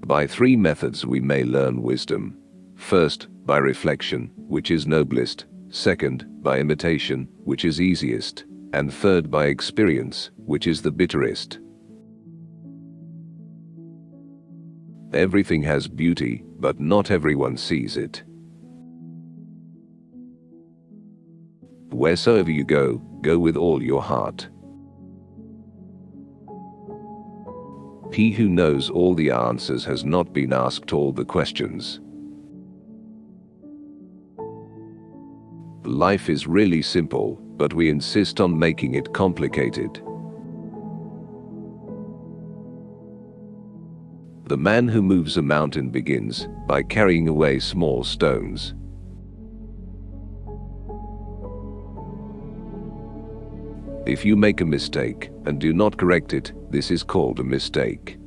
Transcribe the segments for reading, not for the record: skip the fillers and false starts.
By three methods we may learn wisdom. First, by reflection, which is noblest. Second, by imitation, which is easiest. And third, by experience, which is the bitterest. Everything has beauty, but not everyone sees it. Wheresoever you go, go with all your heart. He who knows all the answers has not been asked all the questions. Life is really simple, but we insist on making it complicated. The man who moves a mountain begins by carrying away small stones. If you make a mistake and do not correct it, this is called a mistake.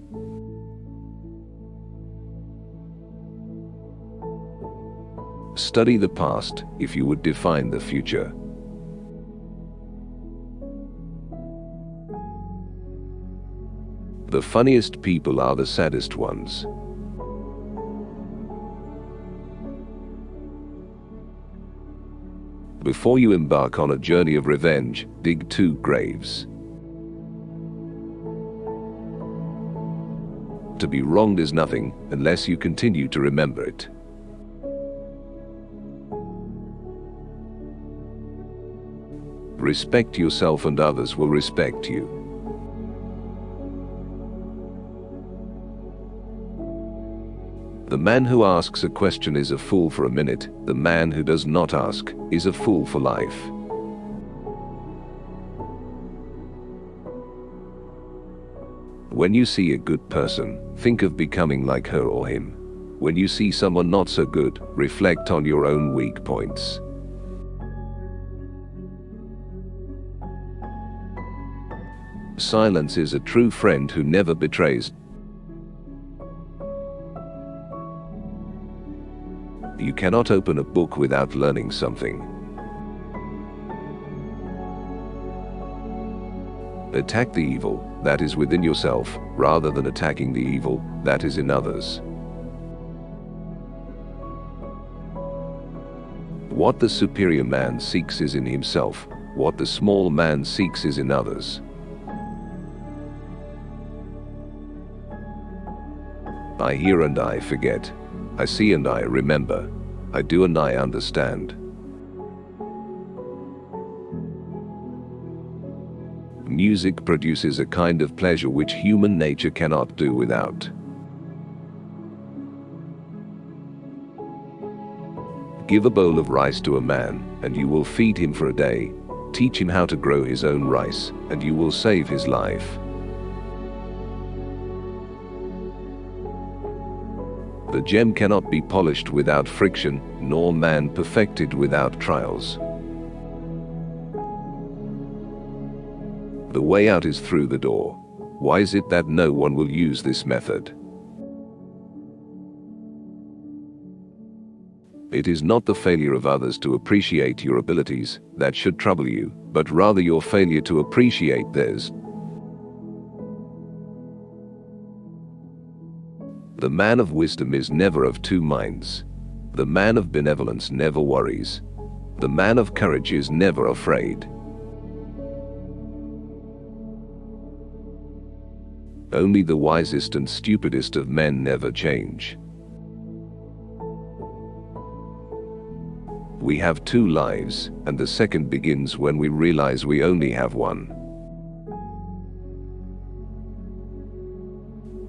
Study the past if you would define the future. The funniest people are the saddest ones. Before you embark on a journey of revenge, dig 2 graves. To be wronged is nothing unless you continue to remember it. Respect yourself and others will respect you. The man who asks a question is a fool for a minute. The man who does not ask is a fool for life. When you see a good person, think of becoming like her or him. When you see someone not so good, reflect on your own weak points. Silence is a true friend who never betrays. You cannot open a book without learning something. Attack the evil that is within yourself, rather than attacking the evil that is in others. What the superior man seeks is in himself. What the small man seeks is in others. I hear and I forget. I see and I remember. I do and I understand. Music produces a kind of pleasure which human nature cannot do without. Give a bowl of rice to a man, and you will feed him for a day. Teach him how to grow his own rice, and you will save his life. The gem cannot be polished without friction, nor man perfected without trials. The way out is through the door. Why is it that no one will use this method? It is not the failure of others to appreciate your abilities that should trouble you, but rather your failure to appreciate theirs. The man of wisdom is never of two minds. The man of benevolence never worries. The man of courage is never afraid. Only the wisest and stupidest of men never change. We have 2 lives, and the second begins when we realize we only have one.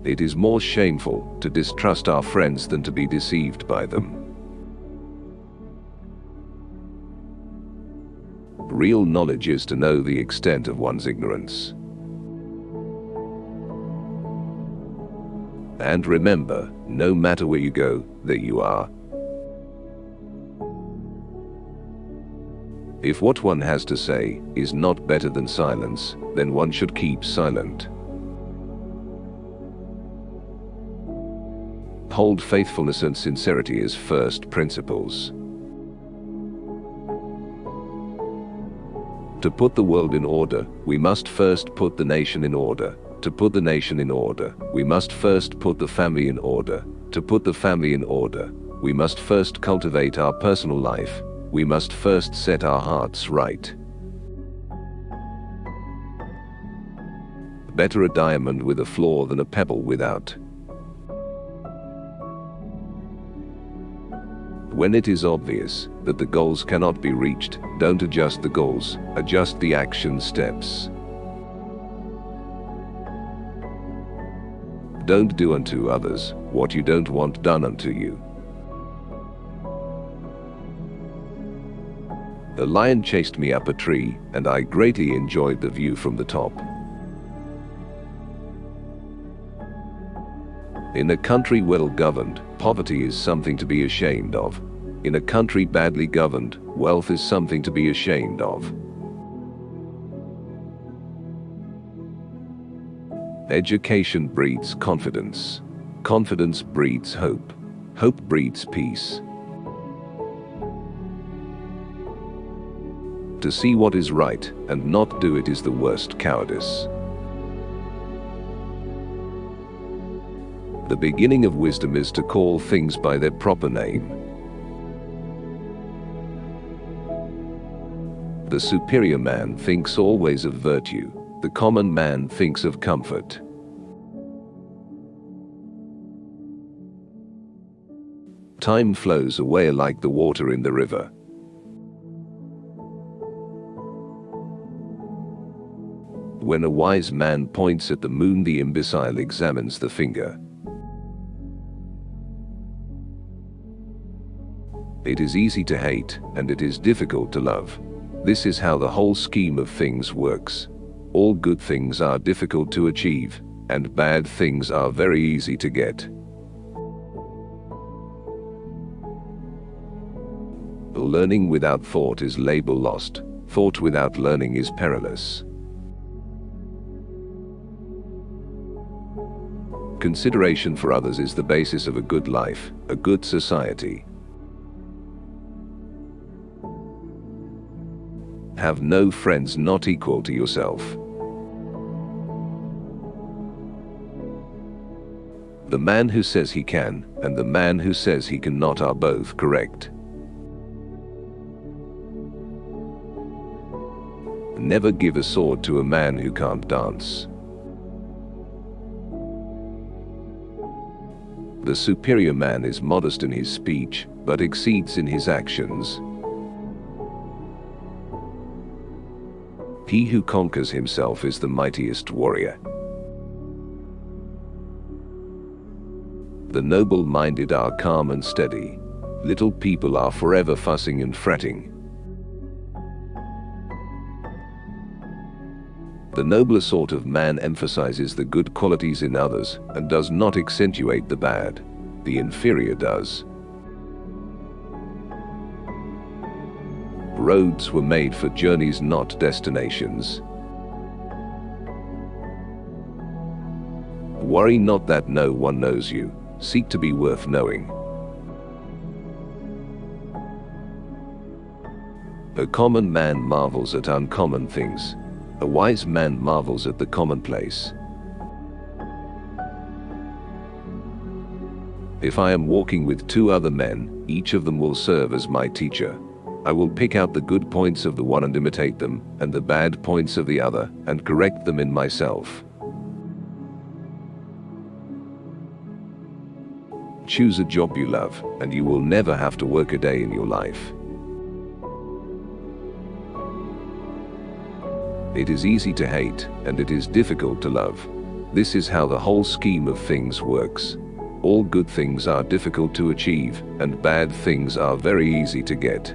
It is more shameful to distrust our friends than to be deceived by them. Real knowledge is to know the extent of one's ignorance. And remember, no matter where you go, there you are. If what one has to say is not better than silence, then one should keep silent. Hold faithfulness and sincerity as first principles. To put the world in order, we must first put the nation in order. To put the nation in order, we must first put the family in order. To put the family in order, we must first cultivate our personal life. We must first set our hearts right. Better a diamond with a flaw than a pebble without. When it is obvious that the goals cannot be reached, don't adjust the goals, adjust the action steps. Don't do unto others what you don't want done unto you. A lion chased me up a tree, and I greatly enjoyed the view from the top. In a country well governed, poverty is something to be ashamed of. In a country badly governed, wealth is something to be ashamed of. Education breeds confidence. Confidence breeds hope. Hope breeds peace. To see what is right and not do it is the worst cowardice. The beginning of wisdom is to call things by their proper name. The superior man thinks always of virtue. The common man thinks of comfort. Time flows away like the water in the river. When a wise man points at the moon, the imbecile examines the finger. It is easy to hate, and it is difficult to love. This is how the whole scheme of things works. All good things are difficult to achieve, and bad things are very easy to get. Learning without thought is labor lost. Thought without learning is perilous. Consideration for others is the basis of a good life, a good society. Have no friends not equal to yourself. The man who says he can and the man who says he cannot are both correct. Never give a sword to a man who can't dance. The superior man is modest in his speech, but exceeds in his actions. He who conquers himself is the mightiest warrior. The noble-minded are calm and steady. Little people are forever fussing and fretting. The nobler sort of man emphasizes the good qualities in others and does not accentuate the bad. The inferior does. Roads were made for journeys, not destinations. Worry not that no one knows you. Seek to be worth knowing. A common man marvels at uncommon things. A wise man marvels at the commonplace. If I am walking with two other men, each of them will serve as my teacher. I will pick out the good points of the one and imitate them, and the bad points of the other, and correct them in myself. Choose a job you love, and you will never have to work a day in your life. It is easy to hate, and it is difficult to love. This is how the whole scheme of things works. All good things are difficult to achieve, and bad things are very easy to get.